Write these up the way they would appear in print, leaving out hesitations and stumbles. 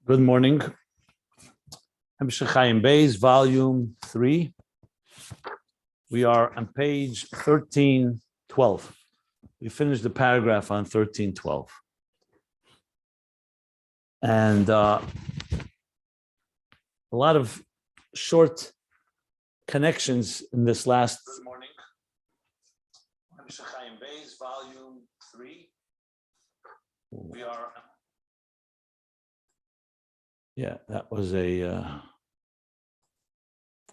Good morning. Ayin Beis, volume 3. We are on page 1312. We finished the paragraph on 1312. And a lot of short connections in this last. Good morning. Ayin Beis, volume 3. We are. Yeah, that was a,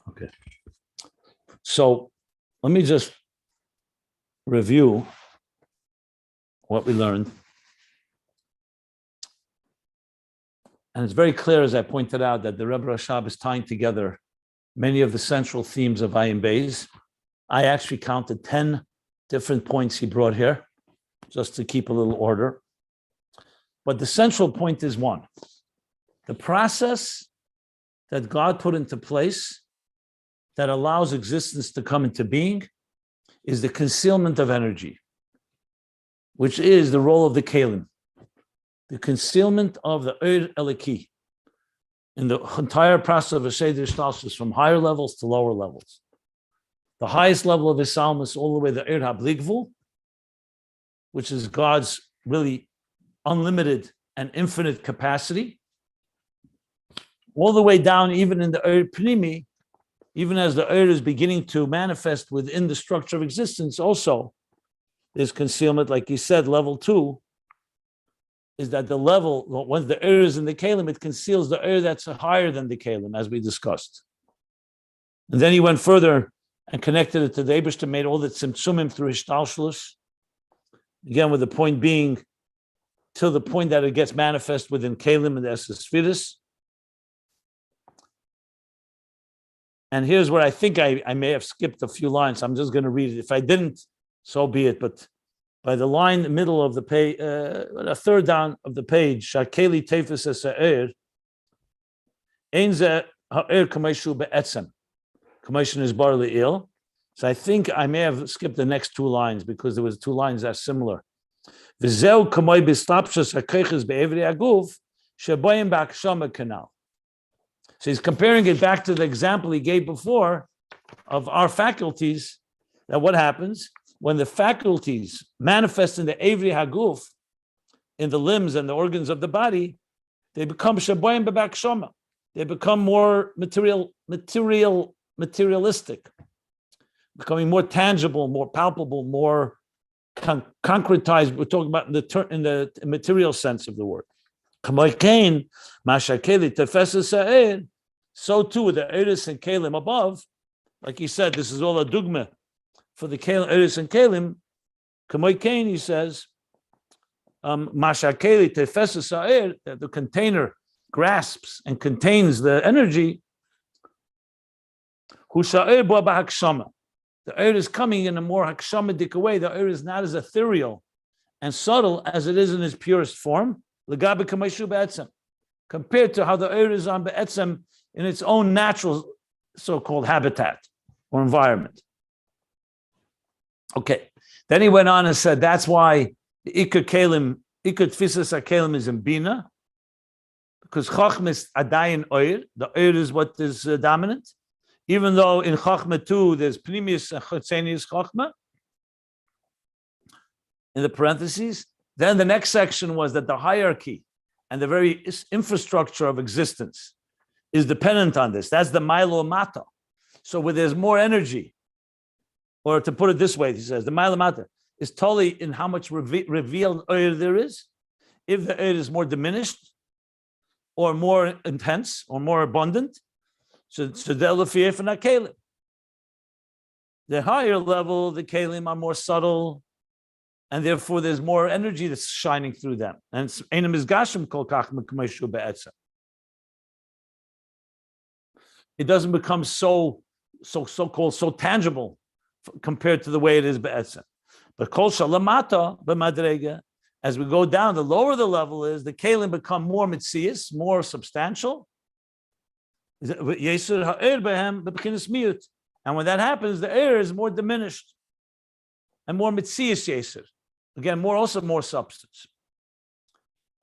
okay. So let me just review what we learned. And it's very clear, as I pointed out, that the Rebbe Rashab is tying together many of the central themes of Ayin Beis. I actually counted 10 different points he brought here, just to keep a little order. But the central point is one. The process that God put into place that allows existence to come into being is the concealment of energy, which is the role of the Kalim, the concealment of the Eliki in the entire process of Chassidus from higher levels to lower levels. The highest level of Isalmus all the way to Habligvu, which is God's really unlimited and infinite capacity, all the way down, even in the Pnimi, even as the is beginning to manifest within the structure of existence, also there's concealment. Like he said, level 2 is that the level, once the is in the Kalim, it conceals the that's higher than the Kalim, as we discussed. And then he went further and connected it to the Eibishter, made all the tzimtzumim through Atzilus. Again, with the point being, till the point that it gets manifest within Kalim and the Esesphiris. And here's where I think I may have skipped a few lines. I'm just going to read it. If I didn't, so be it. But by the line in the middle of the page, a third down of the page, Shakeli tefes es ha'er, ein ze ha'er kameshu be'etzem. Kameshu is barely ill. So I think I may have skipped the next two lines because there was two lines that are similar. V'zeu kamei b'slapshus ha'keiches be'evri aguf, shebayim ba'akshama kanal. So he's comparing it back to the example he gave before of our faculties, that what happens when the faculties manifest in the Evri Haguf, in the limbs and the organs of the body, they become shaboyim bebakshoma. They become more materialistic, becoming more tangible, more palpable, more concretized. We're talking about in the material sense of the word. So too with the Eris and Kalim above, like he said, this is all a dugma for the Eris and Kalim. Kamoikain, he says, Mashakeli tefeses ha'er, that the container grasps and contains the energy. Husha'er bo b'hakshama. The air is coming in a more hakshamadik way. The air is not as ethereal and subtle as it is in its purest form. L'gabe kameishu be'etzem, compared to how the air is on be'etzem in its own natural so-called habitat or environment. Okay. Then he went on and said that's why the Ikar Tfisas HaKelim is in Bina, because Chachma is Adayin Oir. The Oir is what is dominant. Even though in Chachma too, there's Pnimius and Chotzenius Chachma, in the parentheses. Then the next section was that the hierarchy and the very infrastructure of existence is dependent on this. That's the Milo Mata. So where there's more energy, or to put it this way, he says, the Milo Mata is totally in how much revealed oil there is. If the oil is more diminished, or more intense, or more abundant, so the higher level, the Kalim are more subtle, and therefore there's more energy that's shining through them. And it's Einem is Gashim kol kach mekmeshu be'etzem. It doesn't become so-called so tangible compared to the way it is be'etzem. But kol shalamata b'madrega, as we go down, the lower the level is, the Kalim become more mitzias, more substantial. And when that happens, the air is more diminished and more mitzias yeser. Again, more substance.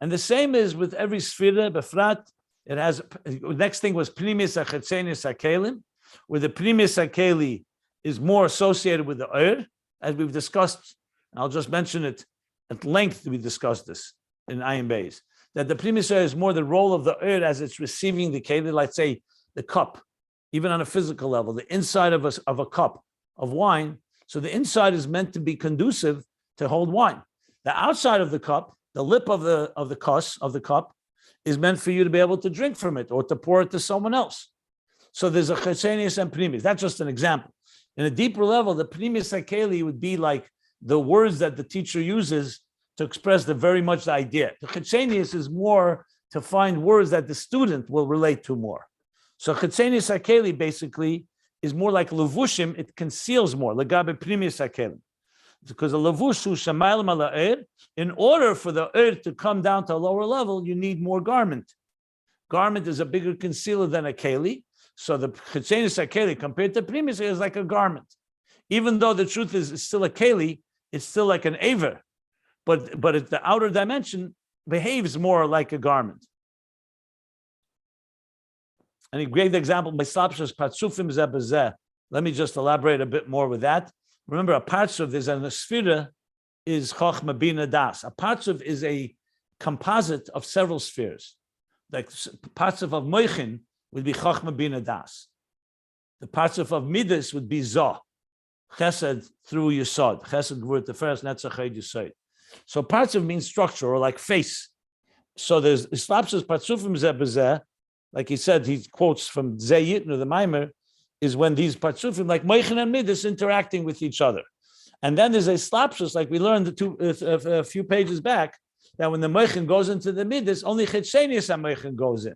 And the same is with every sfira, befrat, It has, next thing was Pnimis HaChetzenis HaKelim, where the Pnimis HaKeli is more associated with the Ur, as we've discussed. I'll just mention it at length. We discussed this in Ayin Beis, that the Pnimis Ur is more the role of the Ur as it's receiving the Keli, like say the cup, even on a physical level, the inside of a cup of wine. So the inside is meant to be conducive to hold wine. The outside of the cup, the lip of the cup, is meant for you to be able to drink from it or to pour it to someone else. So there's a chetzenius and pnimis. That's just an example. In a deeper level, the pnimis hakeli would be like the words that the teacher uses to express the very much the idea. The chetzenius is more to find words that the student will relate to more. So chetzenius hakeli basically is more like levushim. It conceals more. Legabe pnimis hakeli. Because the lavushu shamayel mala'er, in order for the to come down to a lower level, you need more garment. Garment is a bigger concealer than a keli. So the chetzenius hakeli compared to pnimis is like a garment. Even though the truth is it's still a keli, it's still like an aver. But at the outer dimension behaves more like a garment. And he gave the example by slapshas patsufim zebazeh. Let me just elaborate a bit more with that. Remember, a partsuv is an sphera is chochma bina das. A partsuv is a composite of several spheres. Like partsuv of moichin would be chochma bina das. The partsuv of midas would be zoh, chesed through yesod. Chesed word the first netzach yesod. So partsuv means structure or like face. So there's slapshas patsufim zebazeh. Like he said, he quotes from Zeyitnu, the Maimer, is when these patsufim, like Moichin and Midas, interacting with each other. And then there's a slapshus, like we learned a few pages back, that when the Moichin goes into the Midas, only Chetzenius and Moichin goes in.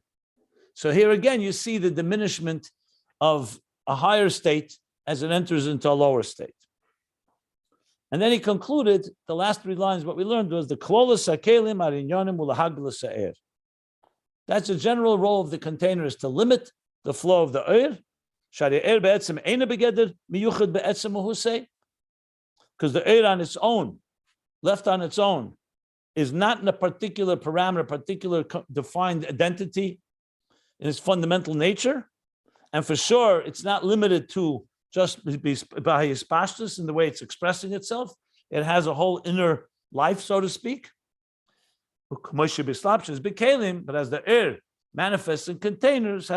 So here again, you see the diminishment of a higher state as it enters into a lower state. And then he concluded, the last three lines, what we learned was the Klolos HaKelim Arinyonim Ulahaglas Ha'er. That's the general role of the container, is to limit the flow of the Eir. Because the Eir on its own, left on its own, is not in a particular parameter, particular defined identity in its fundamental nature. And for sure, it's not limited to just by his pashtus in the way it's expressing itself. It has a whole inner life, so to speak. But as the air manifests in containers,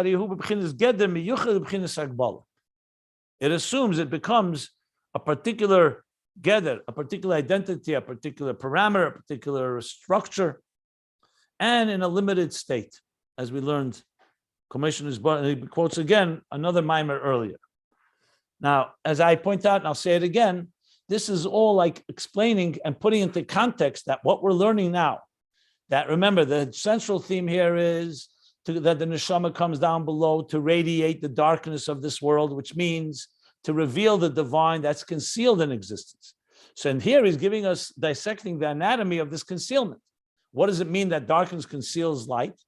it assumes it becomes a particular gather, a particular identity, a particular parameter, a particular structure, and in a limited state, as we learned. Commission is brought, and he quotes again another mimer earlier. Now, as I point out, and I'll say it again, this is all like explaining and putting into context that what we're learning now, that remember, the central theme here is that the neshama comes down below to radiate the darkness of this world, which means to reveal the divine that's concealed in existence. So and here he's giving us, dissecting the anatomy of this concealment. What does it mean that darkness conceals light?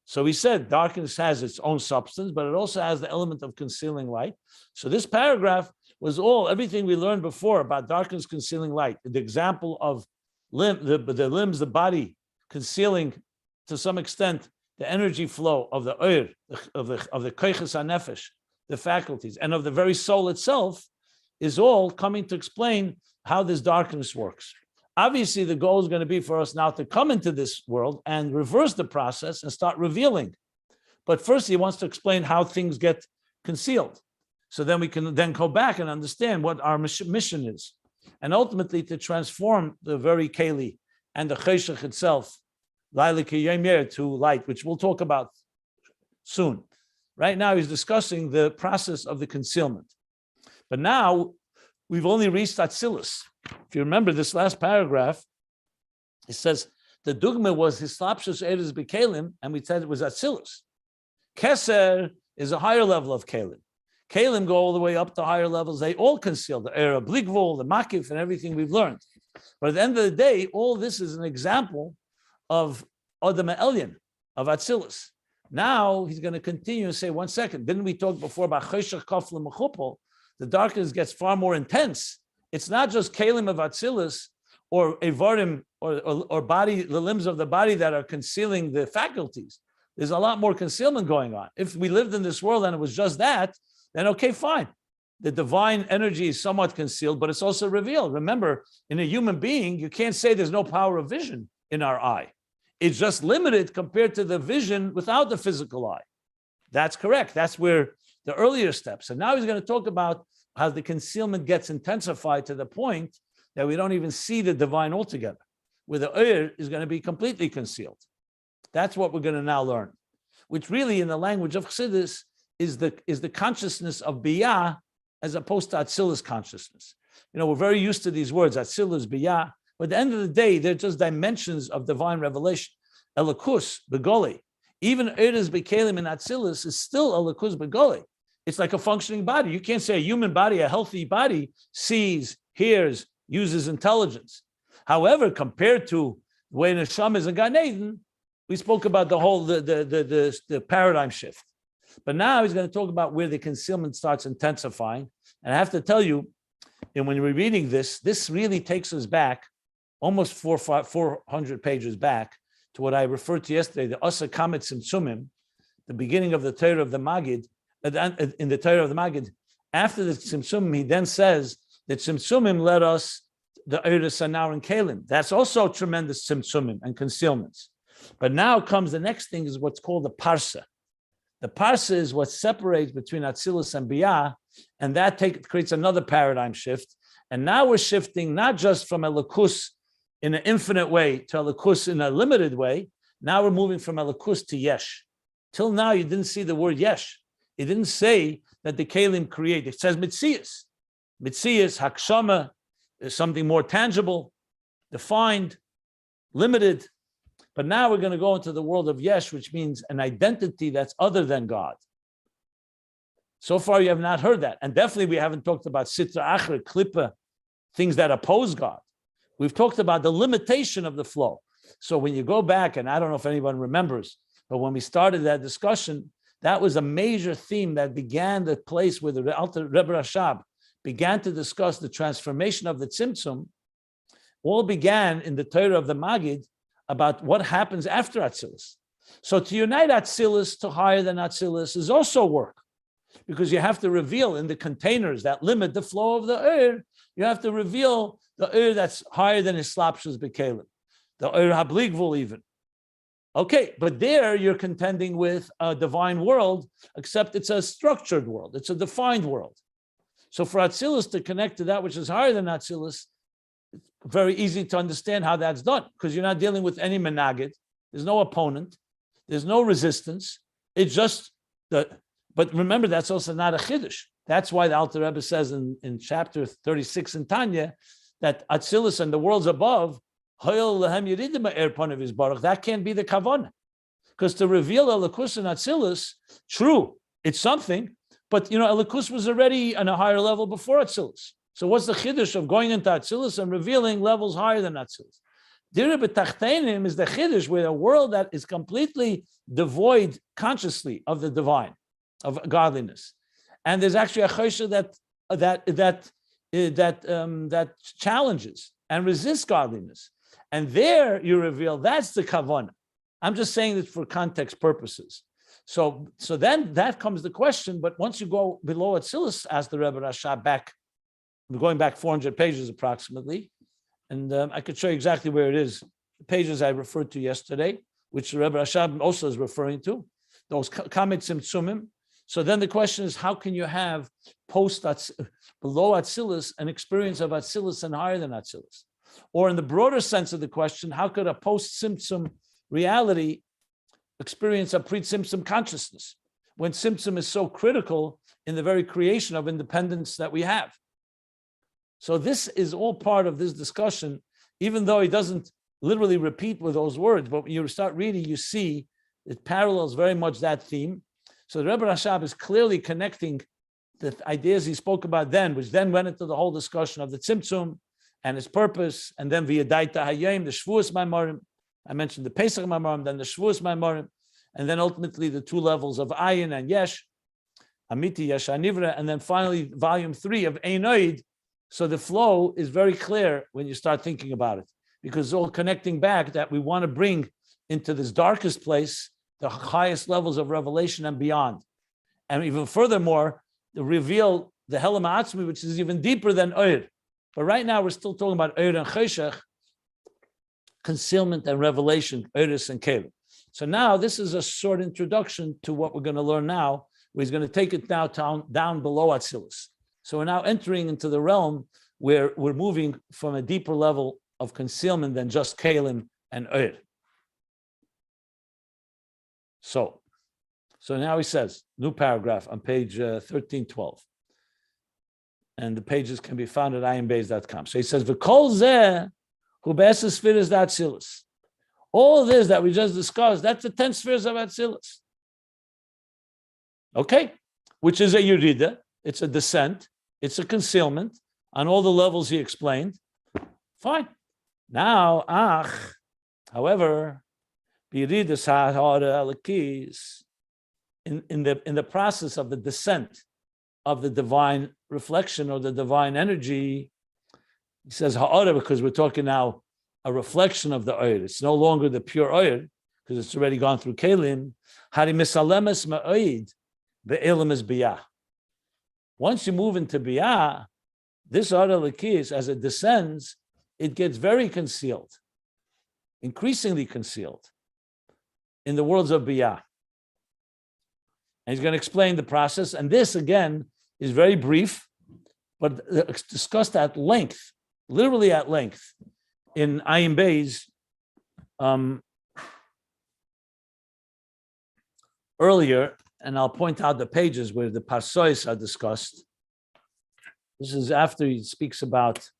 So he said darkness has its own substance, but it also has the element of concealing light. So this paragraph was everything we learned before about darkness concealing light. The example of the limbs, the body, concealing to some extent the energy flow of the oir, of the koiches hanefesh, the faculties, and of the very soul itself, is all coming to explain how this darkness works. Obviously, the goal is going to be for us now to come into this world and reverse the process and start revealing. But first, he wants to explain how things get concealed. So then we can then go back and understand what our mission is. And ultimately, to transform the very keli and the cheshach itself, to light, which we'll talk about soon. Right now, he's discussing the process of the concealment. But now, we've only reached Atzilus. If you remember this last paragraph, it says the dugma was hislapshus eres b'kelim, and we said it was Atzilus. Keser is a higher level of kelim. Kelim go all the way up to higher levels. They all conceal the era, bligvul, the makif, and everything we've learned. But at the end of the day, all this is an example of Adam Elyon, of Atzilus. Now he's going to continue and say, 1 second, didn't we talk before about Cheshach Kafla Mechupel? The darkness gets far more intense. It's not just Kalim of Atzilus or Evarim or body, the limbs of the body that are concealing the faculties, There's a lot more concealment going on. If we lived in this world and it was just that, then okay, fine. The divine energy is somewhat concealed, but it's also revealed. Remember, in a human being, you can't say there's no power of vision in our eye. It's just limited compared to the vision without the physical eye. That's correct. That's where the earlier steps. And now he's going to talk about how the concealment gets intensified to the point that we don't even see the divine altogether, where the Oyer is going to be completely concealed. That's what we're going to now learn, which really in the language of Chassidus is the consciousness of Biy'a as opposed to Atzilus consciousness. You know, we're very used to these words, Atzilus, Biy'a, but at the end of the day, they're just dimensions of divine revelation. Elikus, Begoli. Even Eres Bekelim and Atzilus is still Elikus Begoli. It's like a functioning body. You can't say a human body, a healthy body, sees, hears, uses intelligence. However, compared to the way Neshama is in Gan Eden, we spoke about the whole the paradigm shift. But now he's going to talk about where the concealment starts intensifying. And I have to tell you, and when we're reading this, this really takes us back almost 400 pages back to what I referred to yesterday, the Asa Kamet Tzimtzumim, the beginning of the Torah of the Magid. In the Torah of the Magid, after the Tzimtzumim, he then says that Tzimtzumim led us the Eira Sanar and Kalim. That's also tremendous Tzimtzumim and concealments. But now comes the next thing, is what's called the Parsa. The Parsa is what separates between Atzilus and Biy'a, and that creates another paradigm shift. And now we're shifting not just from Elikus in an infinite way to Elikus in a limited way. Now we're moving from Elikus to Yesh. Till now, you didn't see the word Yesh. It didn't say that the Kalim create. It says Mitzias. Mitzias, Hakshama, is something more tangible, defined, limited. But now we're going to go into the world of Yesh, which means an identity that's other than God. So far, you have not heard that. And definitely we haven't talked about Sitra Achra, Klippa, things that oppose God. We've talked about the limitation of the flow. So when you go back, and I don't know if anyone remembers, but when we started that discussion, that was a major theme that began the place where the Alter Rebbe Rashab began to discuss the transformation of the Tzimtzum. All began in the Torah of the Magid about what happens after Atzilus. So to unite Atzilus to higher than Atzilus is also work, because you have to reveal in the containers that limit the flow of the you have to reveal the that's higher than Hislapshus Bekelim, the Habligvul even. Okay, but there you're contending with a divine world, except it's a structured world. It's a defined world. So for Atzilus to connect to that which is higher than Atzilus, it's very easy to understand how that's done, because you're not dealing with any menagid. There's no opponent. There's no resistance. It's just the. But remember, that's also not a chiddush. That's why the Alter Rebbe says in chapter 36 in Tanya that Atzilus and the worlds above, that can't be the kavanah, because to reveal Elikus and Atzilus, true, it's something, but Elikus was already on a higher level before Atzilus. So what's the chiddush of going into Atzilus and revealing levels higher than Atzilus? Dira b'tachteinim is the chiddush, where a world that is completely devoid consciously of the divine, of godliness, and there's actually a chosha that challenges and resists godliness. And there you reveal that's the kavanah. I'm just saying this for context purposes. So then that comes the question. But once you go below Atzilus, asked the Rebbe Rashab back, we're going back 400 pages approximately, and I could show you exactly where it is. The pages I referred to yesterday, which the Rebbe Rashab also is referring to, those Kamet Tzimtzumim. So then the question is, how can you have below Atzilus an experience of Atzilus and higher than Atzilus? Or in the broader sense of the question, how could a post-Tzimtzum reality experience a pre-Tzimtzum consciousness when Tzimtzum is so critical in the very creation of independence that we have? So this is all part of this discussion, even though he doesn't literally repeat with those words, but when you start reading, you see it parallels very much that theme. So the Rebbe Rashab is clearly connecting the ideas he spoke about then, which then went into the whole discussion of the Tzimtzum and its purpose, and then V'yadaita Hayom, the Shavuos Maimarim. I mentioned the Pesach Maimarim, then the Shavuos Maimarim, and then ultimately the two levels of Ayin and Yesh, Amiti, Yesh, Anivra, and then finally volume 3 of Ein Oid. So the flow is very clear when you start thinking about it, because it's all connecting back that we want to bring into this darkest place the highest levels of revelation and beyond. And even furthermore, to reveal the Helam Atzmi, which is even deeper than Oir. But right now we're still talking about Oir and Cheshach, concealment and revelation, Oiris and Caleb. So now this is a short introduction to what we're going to learn now. He's going to take it now down below Atzilus. So we're now entering into the realm where we're moving from a deeper level of concealment than just Kalim and Oir. So now he says, new paragraph on page 1312. And the pages can be found at ayinbeis.com. So he says, V'kol zeh hu be'eses spheres d'Atzilus. All of this that we just discussed, that's the 10 spheres of Atzilus. Okay? Which is a Yerida, it's a descent, it's a concealment on all the levels he explained. Fine. Now, however, B'yeridas ha'hara alakis, in the process of the descent of the divine reflection or the divine energy, he says ha'ara because we're talking now a reflection of the oir. It's no longer the pure oir because it's already gone through kelim. Hari misalemes ma'oid be'elim is Biy'a. Once you move into Biy'a, this ha'ara alakis, as it descends, it gets very concealed, increasingly concealed in the worlds of Biy'a. And he's going to explain the process. And this, again, is very brief, but it's discussed at length, literally at length, in Ayin Beis earlier. And I'll point out the pages where the Parsois are discussed. This is after he speaks about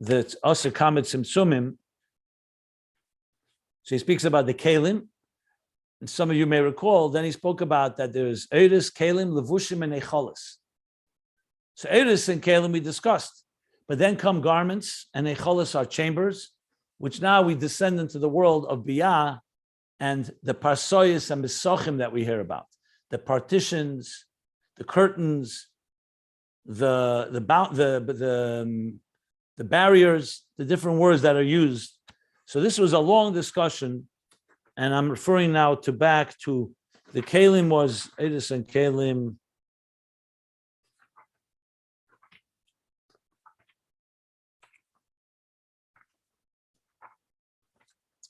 the Asa Kamet Simsumim. So he speaks about the Kalim. And some of you may recall, then he spoke about that there's Eiris, Kalim, Levushim, and Echolis. So Eiris and Kalim we discussed. But then come garments, and Echolis are chambers, which now we descend into the world of Biy'a and the Parsois and Misochim that we hear about. The partitions, the curtains, the barriers, the different words that are used. So this was a long discussion. And I'm referring now back to the Kalim was Eiris and Kalim.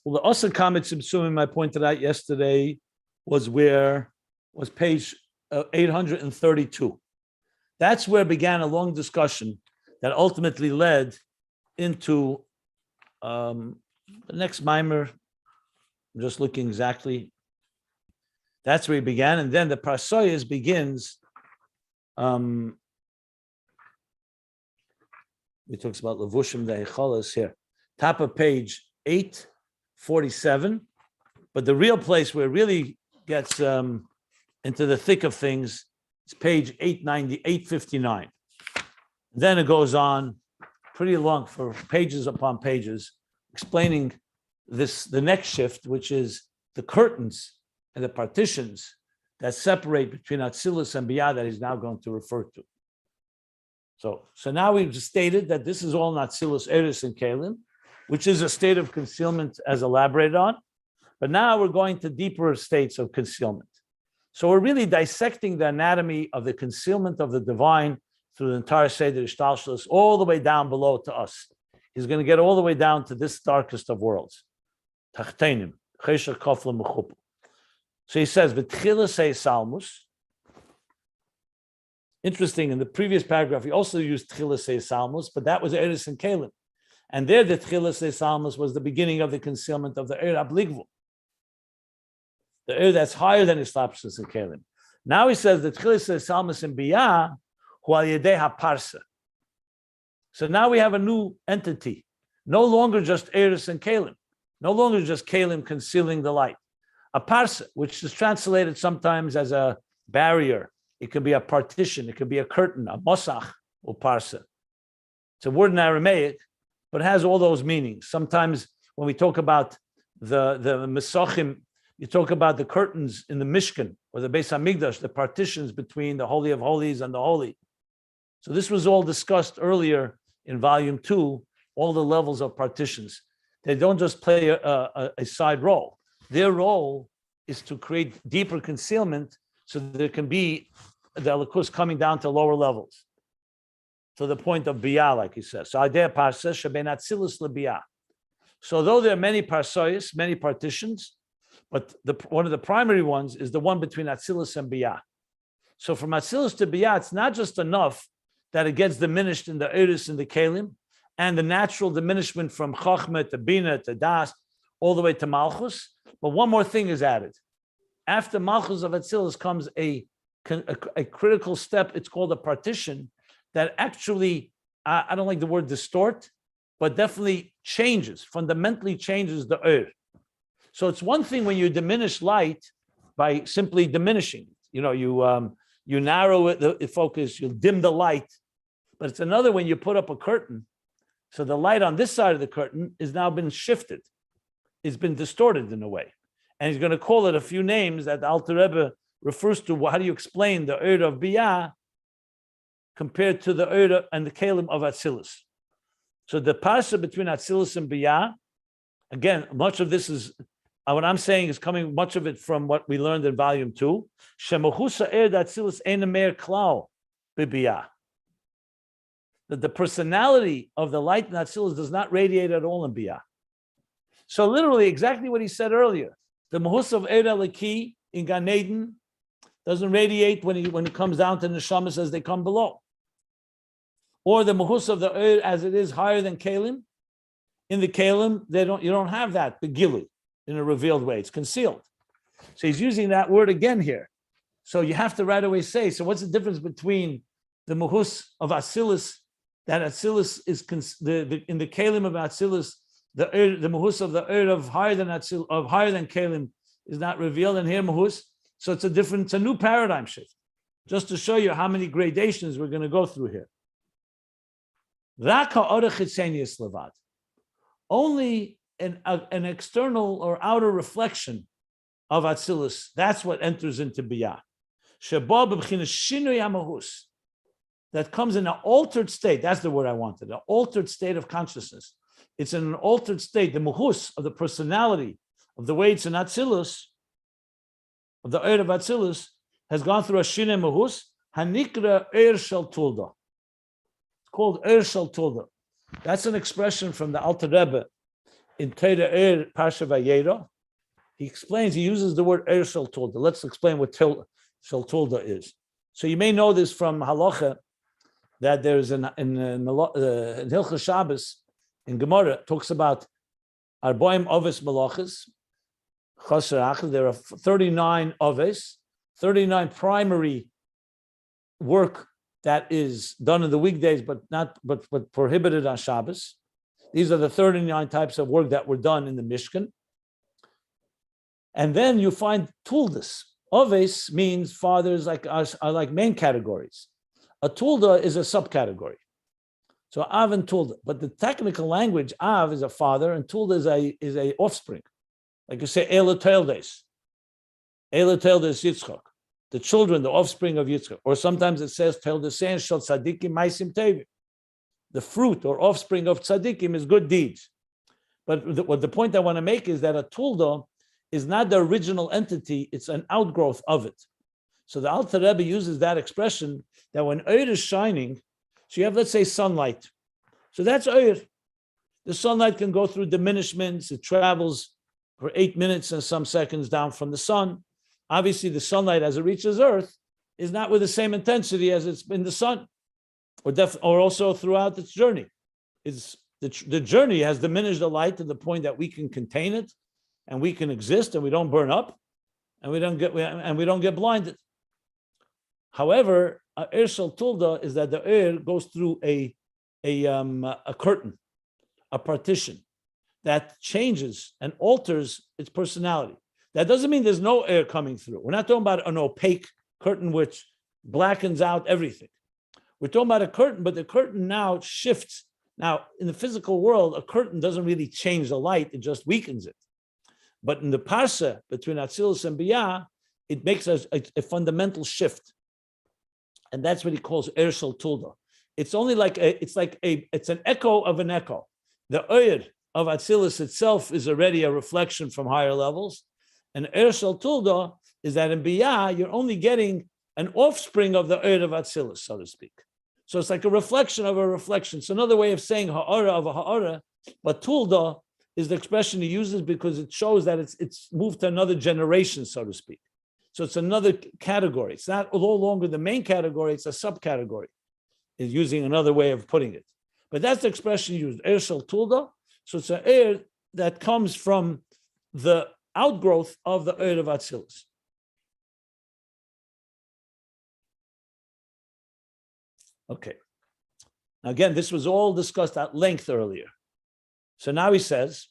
Well, the Asa Kamet Simsumim I pointed out yesterday was page 832. That's where began a long discussion that ultimately led into the next mimer. I'm just looking exactly. That's where he began. And then the Parsois begins. He talks about Levushim the Echolis here. Top of page 847. But the real place where it really gets into the thick of things is page 859. Then it goes on pretty long for pages upon pages, explaining the next shift, which is the curtains and the partitions that separate between Atzilus and Biy'a that he's now going to refer to. So now we've stated that this is all in Atzilus, Eiris, and Kalim, which is a state of concealment as elaborated on. But now we're going to deeper states of concealment. So we're really dissecting the anatomy of the concealment of the divine through the entire Seder Ishtalshalos, all the way down below to us. He's going to get all the way down to this darkest of worlds. Tachtenim, Cheshach Kofla Mechupu. So he says, V'tchilas Salmus. Interesting, in the previous paragraph, he also used Tchilas Salmus, but that was Eiris and Kalim. And there, the Tchilas Salmus was the beginning of the concealment of the Eir Abligvu. The Eir that's higher than Islapshus and Kalim. Now he says, the Tchilas Salmus in Biy'a, Hu al Yedei HaParsa. So now we have a new entity, no longer just Eiris and Kalim. No longer just Kalim concealing the light. A parsa, which is translated sometimes as a barrier. It could be a partition. It could be a curtain, a mosach or parsa. It's a word in Aramaic, but it has all those meanings. Sometimes when we talk about the mesochim, you talk about the curtains in the Mishkan or the Beis Hamikdash, the partitions between the Holy of Holies and the Holy. So this was all discussed earlier in volume 2, all the levels of partitions. They don't just play a side role. Their role is to create deeper concealment so that there can be the Elikus coming down to lower levels, to the point of Biy'a, like he says. So idea Parsa sheben Atzilus leBiy'a. So though there are many Parsois, many partitions, but one of the primary ones is the one between Atzilus and Biy'a. So from Atzilus to Biy'a, it's not just enough that it gets diminished in the Eris and the Kalim, and the natural diminishment from Chachma to Bina to Das, all the way to Malchus. But one more thing is added. After Malchus of Atzilus comes a critical step. It's called a partition that actually, I don't like the word distort, but definitely fundamentally changes the Ur. So it's one thing when you diminish light by simply diminishing it. You narrow it, the focus, you dim the light. But it's another when you put up a curtain. So the light on this side of the curtain has now been shifted. It's been distorted in a way. And he's going to call it a few names that the Alter Rebbe refers to. How do you explain the Ur of Biy'a compared to the Ur and the Kalim of Atzilus? So the Parsa between Atzilus and Biy'a, again, much of this is, what I'm saying is coming, much of it from what we learned in volume 2. Shemochusa Ur Atzilus ein mer klau b'Biy'a. That the personality of the light in Atzilus does not radiate at all in Biy'a. So literally, exactly what he said earlier. The Mahus of Ur Eliki in Gan Eden doesn't radiate when it comes down to Neshamas as they come below. Or the Mahus of the Ur as it is higher than Kalim. In the Kalim, you don't have that Begilu in a revealed way. It's concealed. So he's using that word again here. So you have to right away say, so what's the difference between the Mahus of Atzilus, that Atzilus is in the Kalim of Atzilus, the Mahus of the Ur of higher than Atzilus, of higher than Kalim is not revealed, and here Mahus. So it's a new paradigm shift. Just to show you how many gradations we're going to go through here. Only an external or outer reflection of Atzilus, that's what enters into Biy'a. That comes in an altered state. That's the word I wanted, an altered state of consciousness. It's in an altered state, the muhus of the personality of the way it's in Atzilus, of the Ur of Atzilus, has gone through a shine muhus, hanikra Ur shel tulda. It's called Ur shel tulda. That's an expression from the Alter Rebbe in Teira Ur Parsha Vayera. He uses the word Ur shel tulda. Let's explain what shel tulda is. So you may know this from halacha, that there's in Hilchos Shabbos in Gemara talks about Arboim Oves Malachas. There are 39 Oves, 39 primary work that is done in the weekdays, but prohibited on Shabbos. These are the 39 types of work that were done in the Mishkan. And then you find Tuldas. Oves means fathers like us are like main categories. A Tulda is a subcategory. So Av and Tulda. But the technical language, Av is a father and Tulda is a offspring. Like you say, Eila Teildes. Eila Teildes Yitzchak. The children, the offspring of Yitzchak. Or sometimes it says Teildesein Shel Tzadikim Maisim Tevim. The fruit or offspring of Tzadikim is good deeds. But the point I want to make is that a Tulda is not the original entity, it's an outgrowth of it. So the Alter Rebbe uses that expression that when Ur is shining, so you have, let's say, sunlight. So that's Ur. The sunlight can go through diminishments. It travels for 8 minutes and some seconds down from the sun. Obviously, the sunlight as it reaches Earth is not with the same intensity as it's in the sun, or also throughout its journey. The journey has diminished the light to the point that we can contain it, and we can exist, and we don't burn up, and we don't get blinded. However, Ur shel tulda is that the Ur goes through a curtain, a partition that changes and alters its personality. That doesn't mean there's no air coming through. We're not talking about an opaque curtain which blackens out everything. We're talking about a curtain, but the curtain now shifts. Now, in the physical world, a curtain doesn't really change the light, it just weakens it. But in the Parsa, between Atzilus and Biy'a, it makes a fundamental shift. And that's what he calls Ur shel tulda. It's only it's an echo of an echo. The Ur of Atzilus itself is already a reflection from higher levels. And Shel Tulda is that in Biy'a, you're only getting an offspring of the of Atzilus, so to speak. So it's like a reflection of a reflection. It's another way of saying ha'ara of a ha'ara, but Tulda is the expression he uses because it shows that it's moved to another generation, so to speak. So it's another category. It's not no longer the main category, it's a subcategory. Is using another way of putting it. But that's the expression used, Shel Tulda. So it's an that comes from the outgrowth of the of Atzilus. Okay. Now again, this was all discussed at length earlier. So now he says,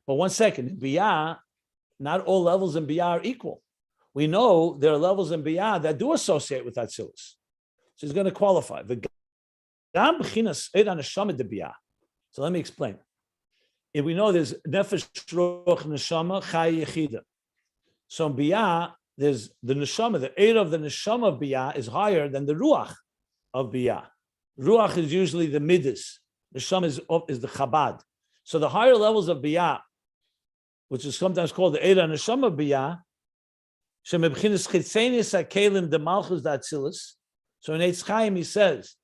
but one second, in Biy'a, not all levels in Biy'a are equal. We know there are levels in Biy'a that do associate with Atzilus. So he's going to qualify. So let me explain. If we know there's nefesh, ruach, neshama, chai, yechida. So in Biy'a, there's the neshama, the air of the neshama of Biy'a is higher than the ruach of Biy'a. Ruach is usually the midas. Neshama is the chabad. So the higher levels of Biy'a, which is sometimes called the air and neshama of Biy'a, shemebchinas chitzenis hakelim de malchus da Atzilus. So in Eitz Chaim, he says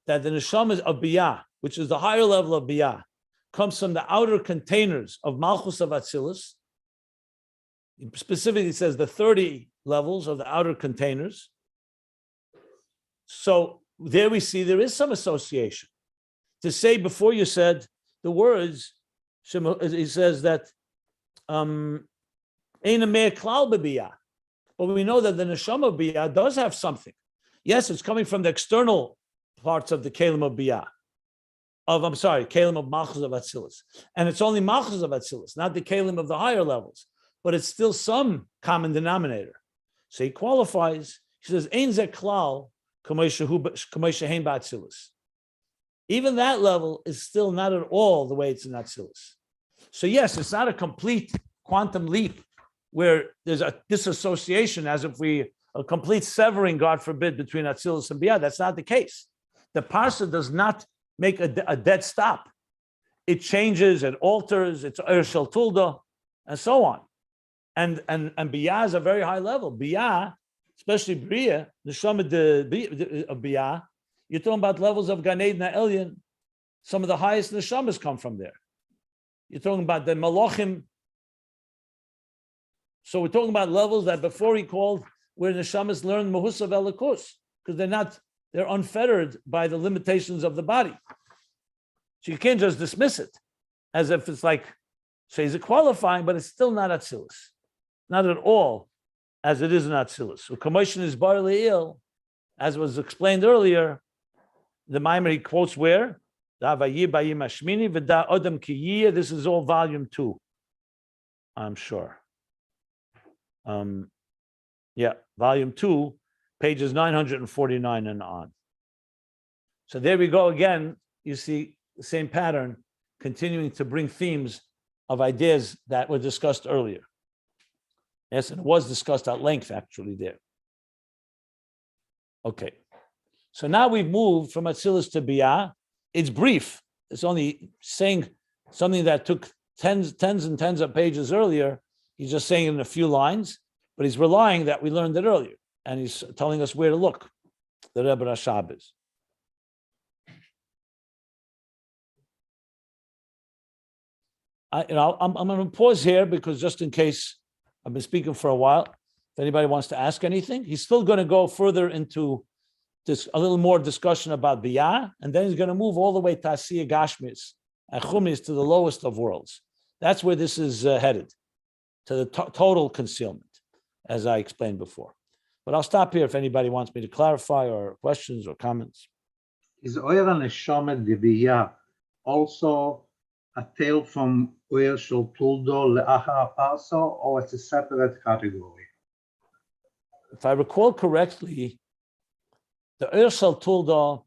that the neshama of Biy'a, which is the higher level of Biy'a, comes from the outer containers of malchus of Atzilus. Specifically, he says the 30 levels of the outer containers. So there we see there is some association. To say before you said the words, he says that Ein mea klal b'Biy'a. But we know that the neshama of Biy'a does have something. Yes, it's coming from the external parts of the kelim of Biy'a. Kelim of Malchus of Atzilus. And it's only Malchus of Atzilus, not the kelim of the higher levels. But it's still some common denominator. So he qualifies, he says, Ein ze klal k'may she'hein ba'Atzilus. Even that level is still not at all the way it's in Atzilus. So yes, it's not a complete quantum leap where there's a disassociation as if a complete severing, God forbid, between Atzilus and Biy'a. That's not the case. The Parsa does not make a dead stop. It changes, it alters, it's Shel Tulda, and so on. And Biy'a is a very high level. Biy'a, especially Biy'a, the Neshama of Biy'a, you're talking about levels of Gan Eden Elyon. Some of the highest Neshamas come from there. You're talking about the Malachim. So we're talking about levels that before he called where Neshamas learn Mahusav Elikus, because they're unfettered by the limitations of the body. So you can't just dismiss it as if it's like, so he's a qualifying, but it's still not Atzilus. Not at all as it is in Atzilus. So commotion is barely ill, as was explained earlier. The Maimer he quotes where? This is all volume 2, I'm sure. Volume 2, pages 949 and on. So there we go again. You see the same pattern, continuing to bring themes of ideas that were discussed earlier. Yes, and it was discussed at length actually there. Okay. So now we've moved from Atzilus to Biy'a. It's brief. It's only saying something that took tens and tens of pages earlier. He's just saying it in a few lines, but he's relying that we learned it earlier. And he's telling us where to look. The Rebbe Rashab is. I'm going to pause here because just in case I've been speaking for a while, if anybody wants to ask anything, he's still going to go further into a little more discussion about Biy'a, and then he's going to move all the way to Asiya Gashmis and Chumnis to the lowest of worlds. That's where this is headed, to the total concealment, as I explained before. But I'll stop here if anybody wants me to clarify or questions or comments. Is Oyer Neshama the Biy'a also a tale from Oyer Shel Tuldo Le'achar Parsa, or it's a separate category? If I recall correctly, the Oyer Shel Tuldo,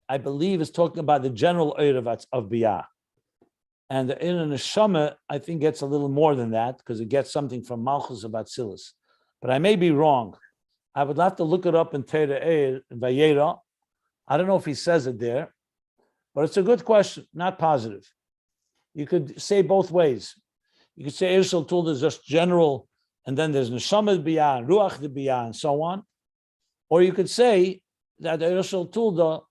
I believe, is talking about the general Oyer of Biy'a. And the Oyer Neshama, I think, gets a little more than that because it gets something from Malchus of Atzilus. But I may be wrong. I would have to look it up in Teira Eir, Vayera. I don't know if he says it there, but it's a good question, not positive. You could say both ways. You could say Oyer Shel Tuldo is just general and then there's neshama Biy'a, ruach Biy'a, and so on. Or you could say that the Ershel Tulda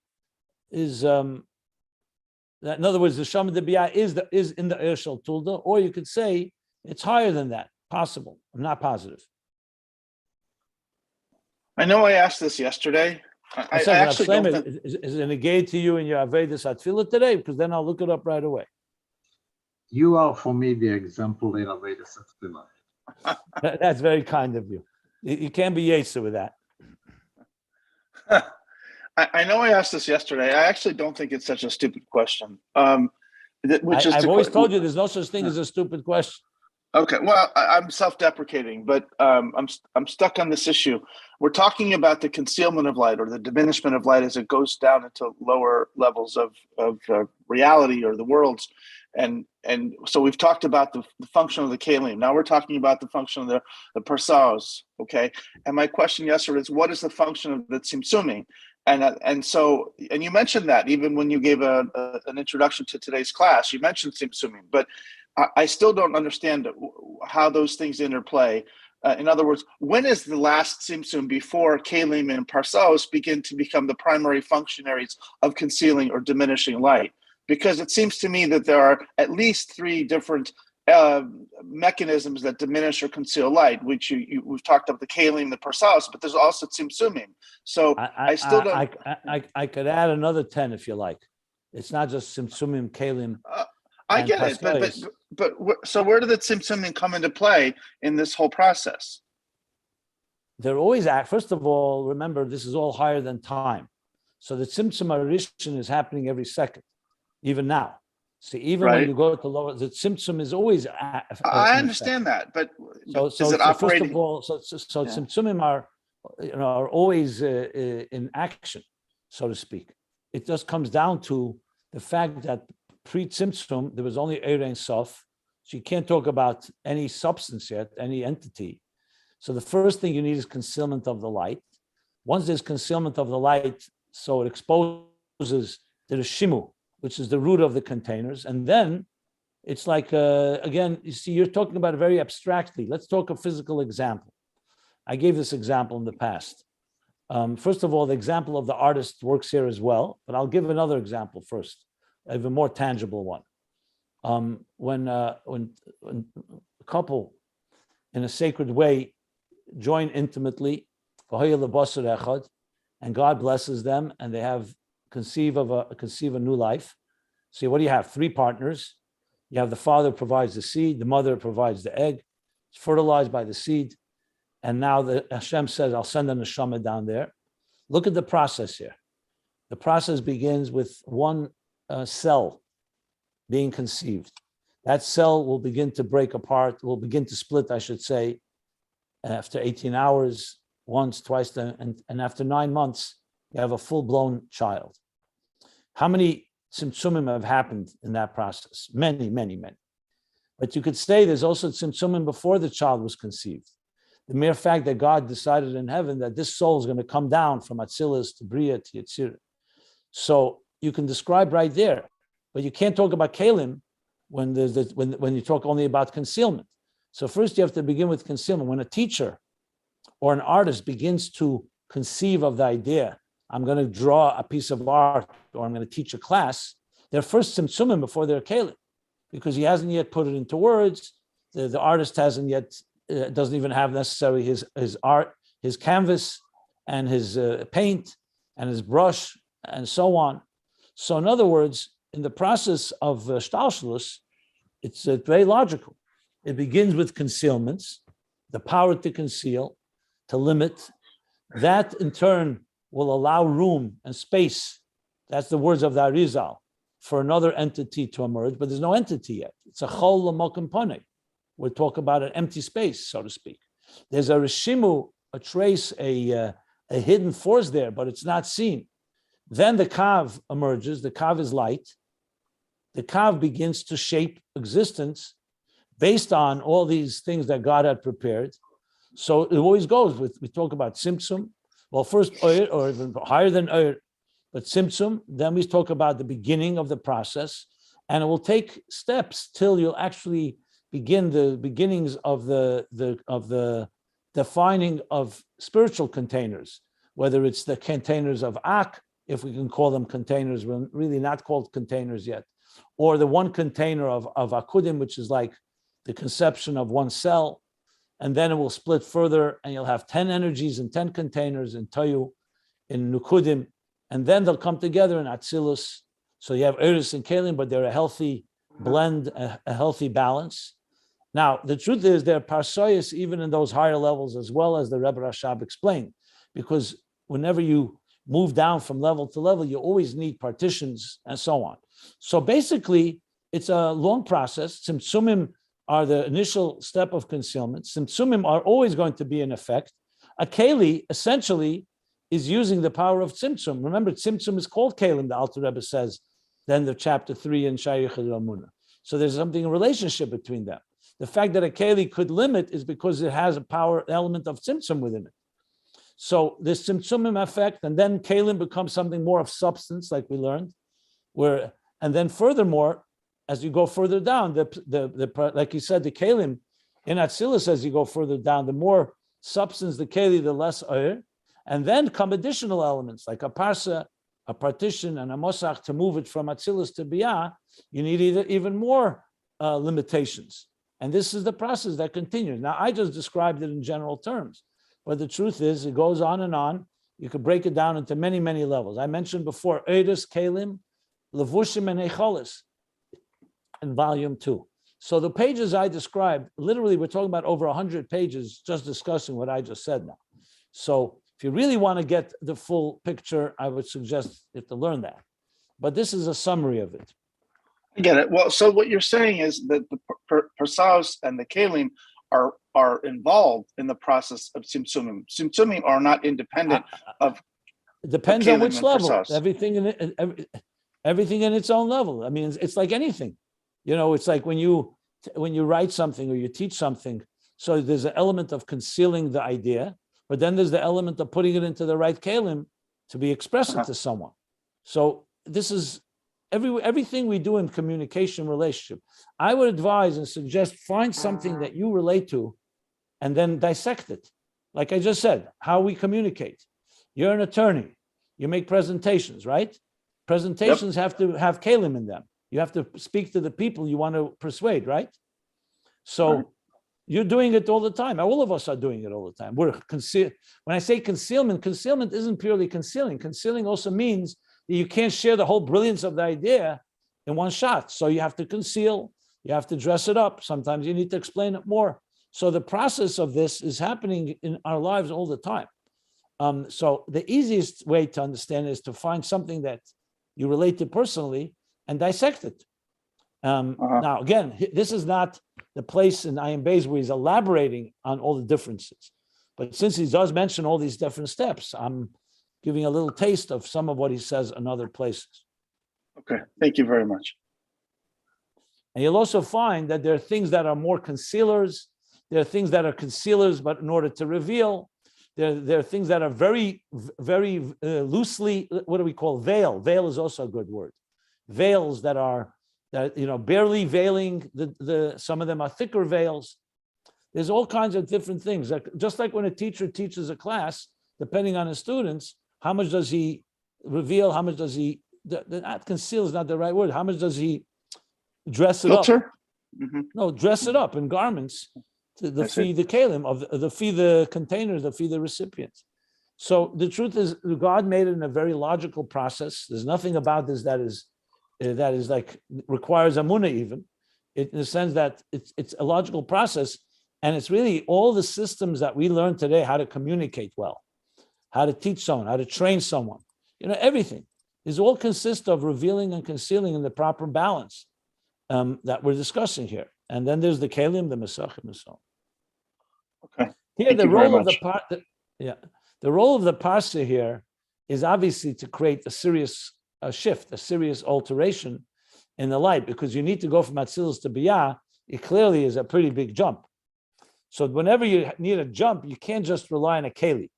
is, that in other words, the Shama Biy'a is in the Ershel Tulda, or you could say it's higher than that. Possible. I'm not positive. I know I asked this yesterday. I actually don't think... Is it a negate to you in your Avedis Atfilah today? Because then I'll look it up right away. You are, for me, the example in Avedis Atfilah. That's very kind of you. You can't be Yetzer with that. I know I asked this yesterday. I actually don't think it's such a stupid question. I've always told you there's no such thing as a stupid question. Okay, well, I'm self-deprecating, but I'm stuck on this issue. We're talking about the concealment of light or the diminishment of light as it goes down into lower levels of reality or the worlds. And so we've talked about the function of the kalim. Now we're talking about the function of the Parsas, okay? And my question yesterday is, what is the function of the tzimtzumim? And you mentioned that even when you gave an introduction to today's class, you mentioned tzimtzumim, but I still don't understand how those things interplay. In other words, when is the last tzimtzum before kalim and parsos begin to become the primary functionaries of concealing or diminishing light? Because it seems to me that there are at least three different mechanisms that diminish or conceal light, which we've talked about the kalim, the parsos, but there's also tzimtzumim. So I still don't. I could add another 10 if you like. It's not just tzimtzumim, kalim. I get it, but so where do the tzimtzumim come into play in this whole process? They're always first of all, remember, this is all higher than time. So the tzimtzum arishin is happening every second, even now. See, even when you go to lower, the tzimtzum is always. I understand that, but is it operating? First of all, tzimtzumim are always in action, so to speak. It just comes down to the fact that pre-tzimtzum, there was only Eir Ein Sof, so you can't talk about any substance yet, any entity. So the first thing you need is concealment of the light. Once there's concealment of the light, so it exposes the shimu, which is the root of the containers. And then it's like, again, you see, you're talking about it very abstractly. Let's talk a physical example. I gave this example in the past. First of all, the example of the artist works here as well, but I'll give another example first, a more tangible one. When a couple in a sacred way join intimately, and God blesses them, and they have conceive a new life. See, what do you have? Three partners. You have the father provides the seed, the mother provides the egg, it's fertilized by the seed, and now the Hashem says, I'll send a neshama down there. Look at the process here. The process begins with one cell being conceived. That cell will begin to break apart, will begin to split, I should say, after 18 hours, once, twice, and after 9 months, you have a full-blown child. How many tzimtzumim have happened in that process? Many, many, many. But you could say there's also tzimtzumim before the child was conceived. The mere fact that God decided in heaven that this soul is going to come down from Atzilus to Biy'a to Yetzirah. So you can describe right there, but you can't talk about kalim when you talk only about concealment. So first you have to begin with concealment. When a teacher or an artist begins to conceive of the idea, I'm going to draw a piece of art or I'm going to teach a class, they're first tzimtzumim before they're kalim, because he hasn't yet put it into words. The artist hasn't yet, doesn't even have necessarily his art, his canvas and his paint and his brush and so on. So in other words, in the process of shtalshelus, it's very logical. It begins with concealments, the power to conceal, to limit. That in turn will allow room and space. That's the words of the Arizal, for another entity to emerge, but there's no entity yet. It's a chol l'mokum panei. We'll talk about an empty space, so to speak. There's a reshimu, a trace, a hidden force there, but it's not seen. Then the kav emerges. The kav is light. The kav begins to shape existence based on all these things that God had prepared. So it always goes with, we talk about tzimtzum. Well, first oir, or even higher than oir, but tzimtzum. Then we talk about the beginning of the process, and it will take steps till you'll actually begin the beginnings of the defining of spiritual containers, whether it's the containers of Ak, if we can call them containers, we're really not called containers yet, or the one container of Akudim, which is like the conception of one cell, and then it will split further, and you'll have 10 energies and 10 containers in Toyu, in Nukudim, and then they'll come together in Atzilus. So you have Eris and Kalim, but they're a healthy blend, a healthy balance. Now, the truth is there are Parsois even in those higher levels, as well as the Rebbe Rashab explained, because whenever you move down from level to level, you always need partitions and so on. So basically, it's a long process. Tzimtzumim are the initial step of concealment. Tzimtzumim are always going to be in effect. A keli essentially is using the power of tzimtzum. Remember, tzimtzum is called kelim, the Alter Rebbe says, then the chapter 3 in Shayich Ramuna. So there's something, a relationship between them. The fact that a keli could limit is because it has a power element of tzimtzum within it. So this tzimtzumim effect, and then kelim becomes something more of substance, like we learned, and then furthermore, as you go further down, like you said, the kelim in Atzilus, as you go further down, the more substance the keli, the less oir, and then come additional elements like a parsa, a partition, and a mosach to move it from Atzilus to Biy'a. You need even more limitations, and this is the process that continues. Now, I just described it in general terms, but the truth is, it goes on and on. You could break it down into many, many levels. I mentioned before, Eidus, Kelim, Levushim, and Eicholis in volume 2. So the pages I described, literally, we're talking about over 100 pages just discussing what I just said now. So if you really want to get the full picture, I would suggest you have to learn that. But this is a summary of it. I get it. Well, so what you're saying is that the Parsaos and the Kelim are involved in the process of Tzimtzumim. Tzimtzumim are not independent of. It depends on which level. Parsaos. Everything in its own level. I mean, it's like anything. You know, it's like when you write something or you teach something. So there's an element of concealing the idea, but then there's the element of putting it into the right kelim to be expressed to someone. So this is everything we do in communication relationship. I would advise and suggest find something that you relate to and then dissect it. Like I just said, how we communicate. You're an attorney. You make presentations, right? Presentations have to have kelim in them. You have to speak to the people you want to persuade, right? So you're doing it all the time. All of us are doing it all the time. When I say concealment isn't purely concealing. Concealing also means that you can't share the whole brilliance of the idea in one shot. So you have to conceal, you have to dress it up. Sometimes you need to explain it more. So the process of this is happening in our lives all the time. So the easiest way to understand is to find something that you relate to personally and dissect it. Now, again, this is not the place in Ayin Beis where he's elaborating on all the differences. But since he does mention all these different steps, I'm giving a little taste of some of what he says in other places. Okay, thank you very much. And you'll also find that there are things that are more concealers. There are things that are concealers, but in order to reveal. There are things that are very, very loosely, what do we call veil? Veil is also a good word. Veils that are barely veiling, some of them are thicker veils. There's all kinds of different things. Just like when a teacher teaches a class, depending on his students, how much does he reveal? How much does he, not conceal is not the right word. How much does he dress it Filter? up? Mm-hmm. No, dress it up in garments to feed the kelim, the feed the containers, the feed the recipients. So the truth is, God made it in a very logical process. There's nothing about this that is like requires amuna even, in the sense that it's a logical process, and it's really all the systems that we learn today, how to communicate well, how to teach someone, how to train someone. Everything is all consist of revealing and concealing in the proper balance that we're discussing here. And then there's the kelim, the mesachim, and so on. Okay. Here, the role of the role of the parsa here is obviously to create a serious shift, a serious alteration in the light, because you need to go from Atzilus to Biy'a. It clearly is a pretty big jump. So whenever you need a jump, you can't just rely on a keli.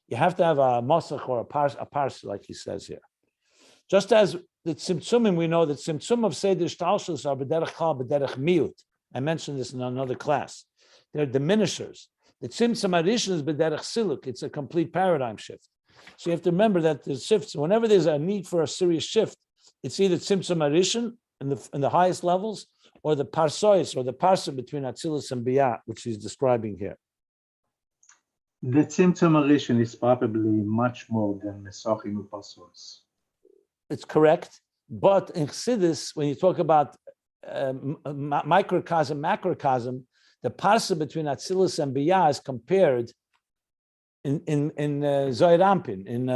You have to have a mosach or a parsa, like he says here. Just as the tzimtzumim, we know that tzimtzum of seder shtalshus are b'derech chal, b'derech miut. I mentioned this in another class. They're diminishers. The tzimtzum harishon is b'derech siluk. It's a complete paradigm shift. So you have to remember that the shifts, whenever there's a need for a serious shift, it's either tzimtzum harishon in the highest levels, or the parsois, or the parsa between Atzilus and Biy'a, which he's describing here. The tzimtzum harishon is probably much more than Mesachim and Parsos. It's correct, but in Chassidus, when you talk about microcosm, macrocosm, the parsa between Atzilus and Biy'a is compared in Zohar Rampin, in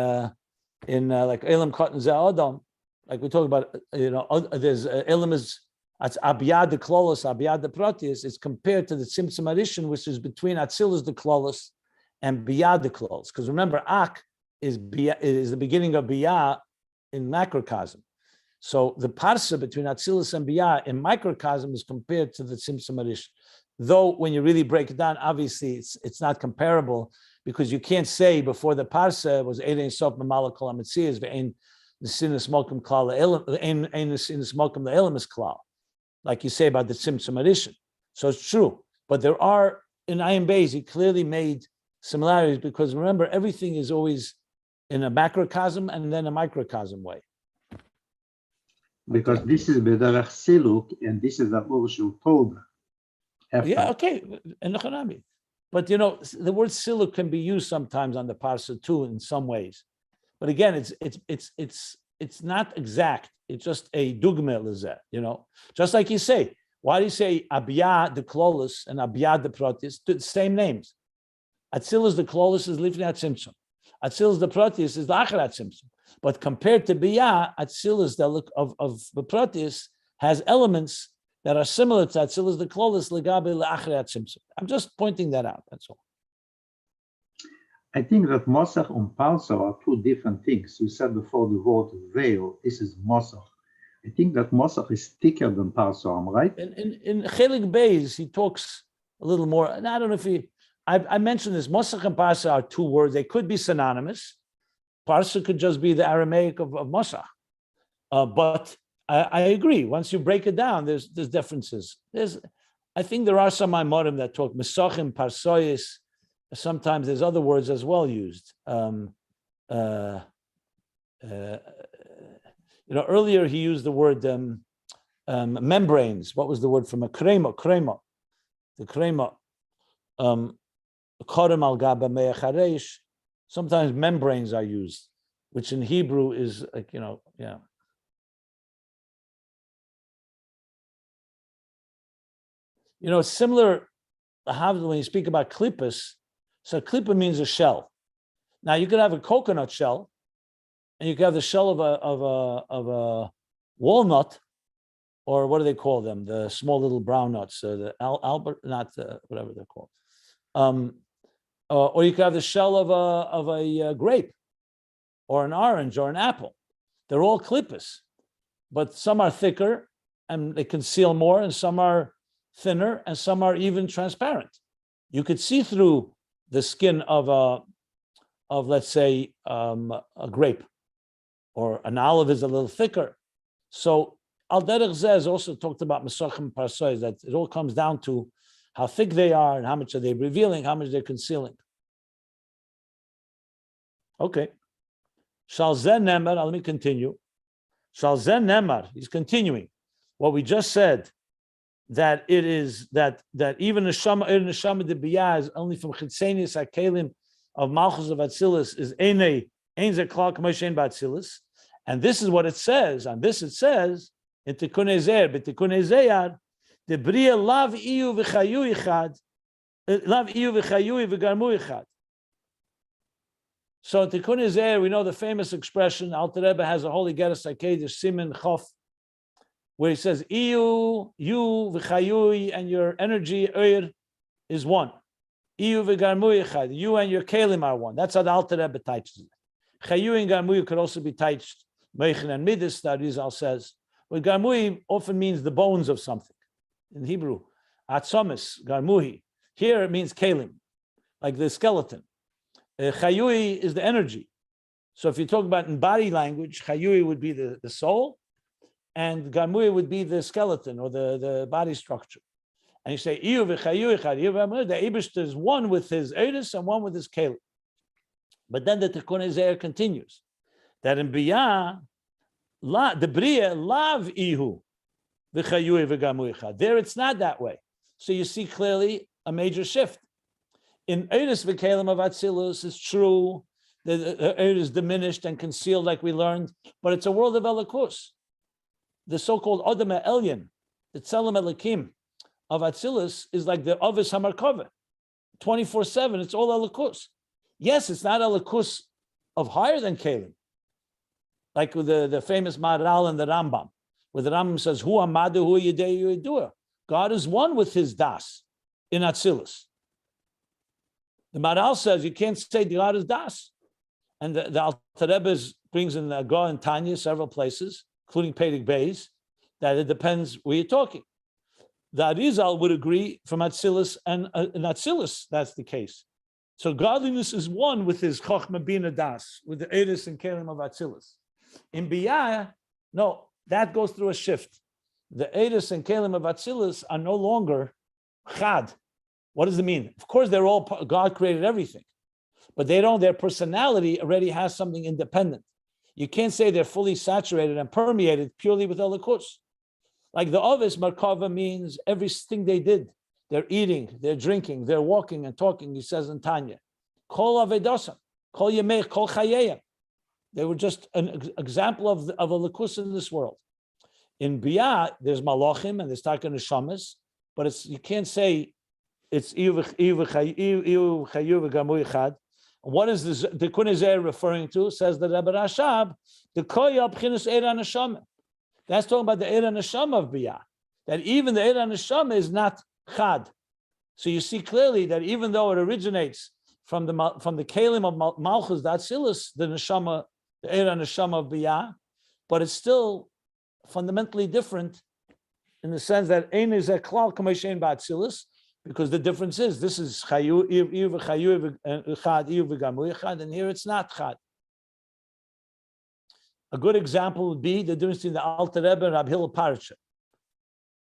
like Elam Katan Za'adam, like we talk about, there's Elam is Abiyad the Klolos, Abiyad the Proteus, is compared to the Tzimtzum harishon, which is between Atzilus the Klolos and Biy'a the Klolos. Because remember, Ak is the beginning of Biy'a in macrocosm. So the parsa between Atzilus and Biy'a in microcosm is compared to the Tzimtzum harishon. Though when you really break it down, obviously it's not comparable, because you can't say before the parsa was Erein Sof Mamala Kol HaMetzias ve'ein Nesinus Mokum Klal Ein Nesinus Mokum Le'elam is Klal, like you say about the Tzimtzum harishon. So it's true, but there are in Ayin Beis he clearly made similarities, because remember, everything is always in a macrocosm and then a microcosm way. Because this is b'derech siluk, and this is the Urshul Toda. Yeah, okay, and but the word siluk can be used sometimes on the parsa too in some ways, but again, it's not exact. It's just a dugma lezeh, just like you say. Why do you say Abiyad the Klolos and Abiyad the Proteus? Same names. Atzilus the Klolos is Lifnei Tzimtzum. Atzilus the Proteus is the Acharat Tzimtzum. But compared to Biy'a, Atzilus of the Proteus has elements that are similar to Atzilus the Klolos legabe le'acharat tzimtzum. I'm just pointing that out. That's all. I think that Mosach and Parsa are two different things. You said before the word veil. This is Mosach. I think that Mosach is thicker than Parsa. Am I right? In Chelik Beis, he talks a little more. And I don't know if I mentioned this. Mosach and Parsa are two words. They could be synonymous. Parsa could just be the Aramaic of Mosach. But I agree. Once you break it down, there's differences. I think there are some Maimorim that talk Mesachim, Parsois. Sometimes there's other words as well used. Earlier he used the word membranes. What was the word from a krema? The krema. Korem al gaba me'achareish. Sometimes membranes are used, which in Hebrew is like, yeah. It's similar when you speak about klippas. So klippa means a shell. Now you could have a coconut shell, and you could have the shell of a walnut, or what do they call them? The small little brown nuts, the Albert, not whatever they're called. Or you could have the shell of a grape, or an orange, or an apple. They're all klippas, but some are thicker and they conceal more, and some are thinner, and some are even transparent. You could see through the skin of let's say a grape, or an olive is a little thicker. So Al Derech Zeh has also talked about Mesachim Parsois, that it all comes down to how thick they are and how much are they revealing, how much they're concealing. Okay. Shal Zeh Nemar, let me continue. Shal Zeh Nemar, he's continuing. What we just said, that it is that even the neshama de Biy'a is only from chitzenius hakelim of malchus of Atzilus is ein ze klal k'moshen b'Atzilus, and this is what it says. On this it says in Tikkun Ezer, b'Tikkun Ezeyar, the Biy'a lav iyu v'chayu ichad, lav iyu v'chayu v'garmu ichad. So in Tikkun Ezer, we know the famous expression. Alter Rebbe has a holy Geras Hakedesh Siman Chof, where he says, Iyu, you, v'chayui, and your energy, Oyer, is one. Iyu v'garmu echad, you and your kelim are one. That's how the Alter Rebbe teaches it. Chayui and garmui could also be taught, Meichen and Midas, that Rizal says. But garmui often means the bones of something. In Hebrew, atzomis, garmuhi. Here it means kelim, like the skeleton. Chayui is the energy. So if you talk about in body language, chayui would be the soul, and garmuya would be the skeleton or the body structure. And you say, the Eibishter is one with his Eidus and one with his Caleb. But then the Tikkun Ezer continues that in Biy'a, the Biy'a lav ihu v'chayui v'gamu. There it's not that way. So you see clearly a major shift. In Eidus v'Kalim of Atzilus, it's true that the Eid is diminished and concealed like we learned, but it's a world of Elikus. The so-called Odom Elyon, the Tzelem Elikim of Atzilus is like the Ovis Hamarkova. 24/7, it's all Elikus. Yes, it's not Elikus of higher than Kalim. Like with the famous Maharal and the Rambam, where the Rambam says, Hu Amadu, Hu Yidei Yidua. God is one with his Das in Atzilus. The Maharal says you can't say God is Das. And the Alter Rebbe brings in the Agor and Tanya several places, including Ayin Beis, that it depends where you're talking. The Arizal would agree from Atzilus, and in Atzilus, that's the case. So godliness is one with his Chochmah Bina Das, with the Eidus and Kalim of Atzilus. In Biy'a, no, that goes through a shift. The Eidus and Kalim of Atzilus are no longer Chad. What does it mean? Of course, they're all, God created everything, but they don't, their personality already has something independent. You can't say they're fully saturated and permeated purely with Elikus. Like the Ovis Markava means everything they did. They're eating, they're drinking, they're walking and talking, he says in Tanya. Kol Avedosam, Kol Yemech, Kol Chayeyam. They were just an example of a Elikus in this world. In Biy'a, there's Malachim and there's Taka Neshamas, but it's, you can't say it's What is this, the Tikkun Ezer referring to? Says the Rabbi Rashab, the Koya B'chinas Eira Neshama. That's talking about the Eira Neshama of Biy'a. That even the Eira Neshama is not Chad. So you see clearly that even though it originates from the Kalim of Malchus, the Atzilus, the Neshama, the Eira Neshama of Biy'a, but it's still fundamentally different in the sense that Ein is a Klal Kameshein Ba'Atzilus, because the difference is this is Chayu, Chad, and here it's not Chad. A good example would be the difference between the Alter Rebbe and Rabbi Hillel Parsa.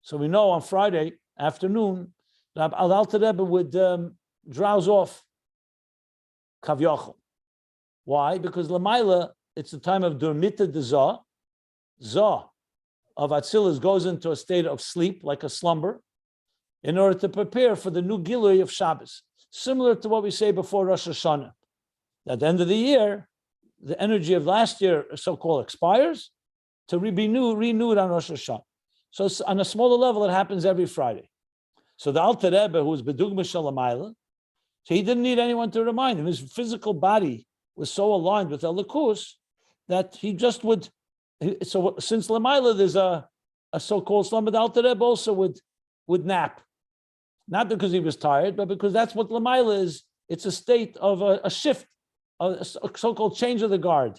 So we know on Friday afternoon, Alter Rebbe would drowse off Kavyochel. Why? Because Lamaila, it's the time of Durmita de Zah. Zah of Atzilus goes into a state of sleep, like a slumber, in order to prepare for the new Gilui of Shabbos, similar to what we say before Rosh Hashanah. At the end of the year, the energy of last year, so-called, expires to be renewed on Rosh Hashanah. So on a smaller level, it happens every Friday. So the Alter Rebbe, who was Bedugma Shalamayla, so he didn't need anyone to remind him. His physical body was so aligned with Elikus that he just would. So since Lamayla, there's a so-called slumber, the Alter Rebbe also would nap. Not because he was tired, but because that's what Lamayla is. It's a state of a shift, a so-called change of the guard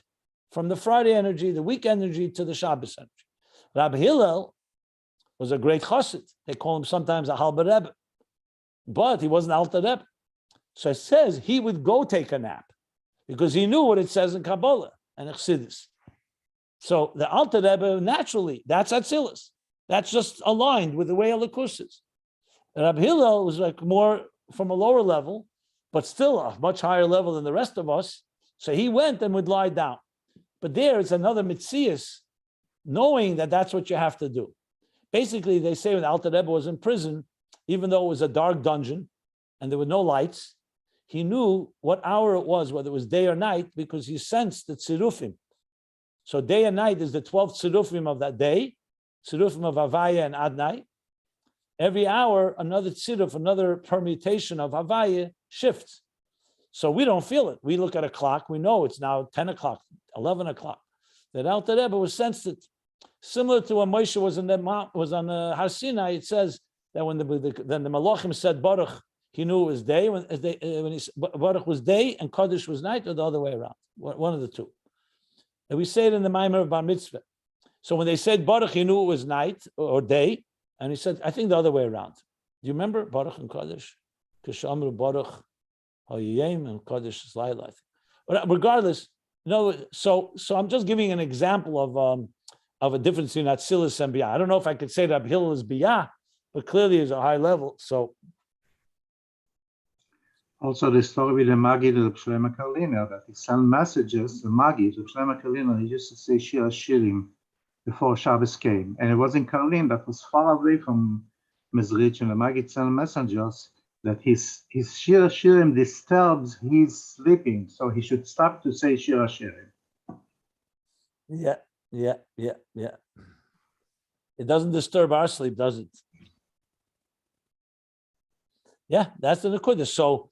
from the Friday energy, the week energy, to the Shabbos energy. Rabbi Hillel was a great chassid. They call him sometimes a halber Rebbe, but he wasn't Alter Rebbe. So it says he would go take a nap because he knew what it says in Kabbalah and Chassidus. So the Alter Rebbe, naturally, that's Atzilus. That's just aligned with the way Elikus is. Rabbi Hillel was like more from a lower level, but still a much higher level than the rest of us. So he went and would lie down. But there it's another mitzias, knowing that that's what you have to do. Basically, they say when the Alter Rebbe was in prison, even though it was a dark dungeon and there were no lights, he knew what hour it was, whether it was day or night, because he sensed the tzirufim. So day and night is the 12th tzirufim of that day, tzirufim of Havaya and Adnai. Every hour, another tziruf, another permutation of Havaya shifts. So we don't feel it. We look at a clock, we know it's now 10 o'clock, 11 o'clock. That Alter Rebbe was sensed it. Similar to when Moshe was on the Har Sinai, it says that when the Malachim said Baruch, he knew it was day. When Baruch was day and Kodesh was night, or the other way around, one of the two. And we say it in the Maimer of Bar Mitzvah. So when they said Baruch, he knew it was night or day, and he said, I think the other way around. Do you remember Baruch and Kodesh? Kishamru Baruch Hayim and Kodesh is Laila. Regardless, so I'm just giving an example of a difference in Atzilus and Biy'a. I don't know if I could say that Hillel is Biy'a, but clearly is a high level. So Also, the story with the Maggid of Shlomo Karliner, that he sent messages, the Maggid of Shlomo Karliner, he used to say Shir Shirim before Shabbos came. And it was in Karlin that was far away from Mezrich, and the Maggid sent messengers that his Shir Shirim disturbs his sleeping, so he should stop to say Shir Shirim. yeah. It doesn't disturb our sleep, does it? Yeah, that's the Nakuda. So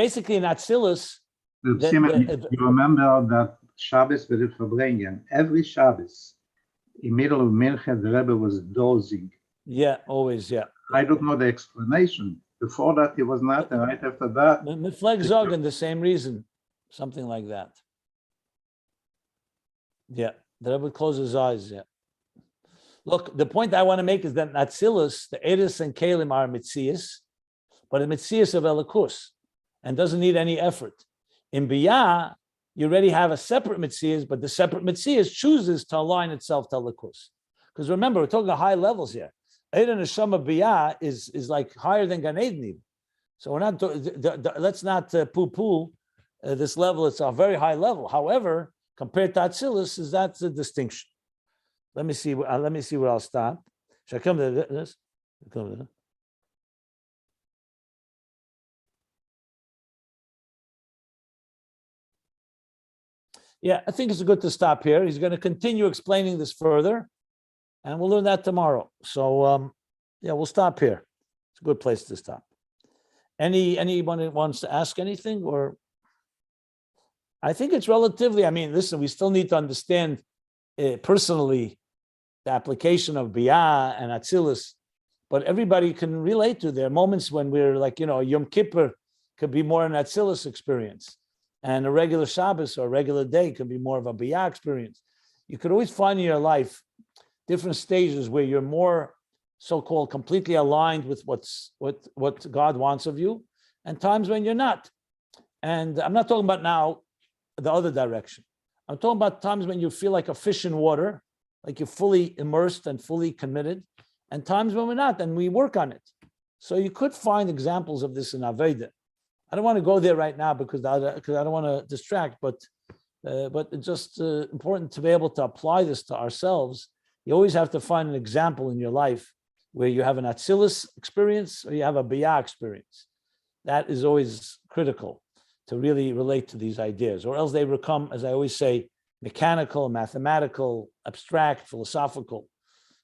basically in Atzilus, You remember that Shabbos with the Verbringen, every Shabbos, in the middle of Mincha, the Rebbe was dozing. yeah, always, yeah. I don't know the explanation. Before that, he was not, and right after that. Mifleg Zogan, the same reason, something like that. Yeah, the Rebbe would close his eyes, yeah. Look, the point I want to make is that in Atzilus, the Eris and Kalim are Mitzias, but a Mitzias of Elikus, and doesn't need any effort. In Biy'a, you already have a separate Mitzias, but the separate Mitzias chooses to align itself to Elikus. Because remember, we're talking about high levels here. Eidan Neshama Biy'a is like higher than Gan Eden even. So we're not, let's not poo-poo this level. It's a very high level. However, compared to Atzilus, that's a distinction. Let me see where I'll stop. Should I come to this? Yeah, I think it's good to stop here. He's going to continue explaining this further, and we'll learn that tomorrow. So, yeah, we'll stop here. It's a good place to stop. Anyone that wants to ask anything, or I think it's relatively. I mean, listen, we still need to understand personally the application of Biy'a and Atzilus, but everybody can relate to. There are moments when we're like, Yom Kippur could be more an Atzilus experience, and a regular Shabbos or a regular day could be more of a Biy'a experience. You could always find in your life different stages where you're more so-called completely aligned with what God wants of you, and times when you're not. And I'm not talking about now the other direction. I'm talking about times when you feel like a fish in water, like you're fully immersed and fully committed, and times when we're not, and we work on it. So you could find examples of this in Aveda. I don't want to go there right now because I don't want to distract, but it's just important to be able to apply this to ourselves. You always have to find an example in your life where you have an Atzilus experience or you have a Biy'a experience. That is always critical to really relate to these ideas, or else they become, as I always say, mechanical, mathematical, abstract, philosophical.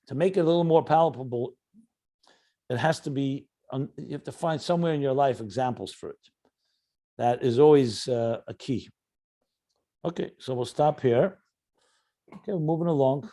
To make it a little more palpable, it has to be, you have to find somewhere in your life examples for it. That is always a key. Okay, so we'll stop here. Okay, we're moving along.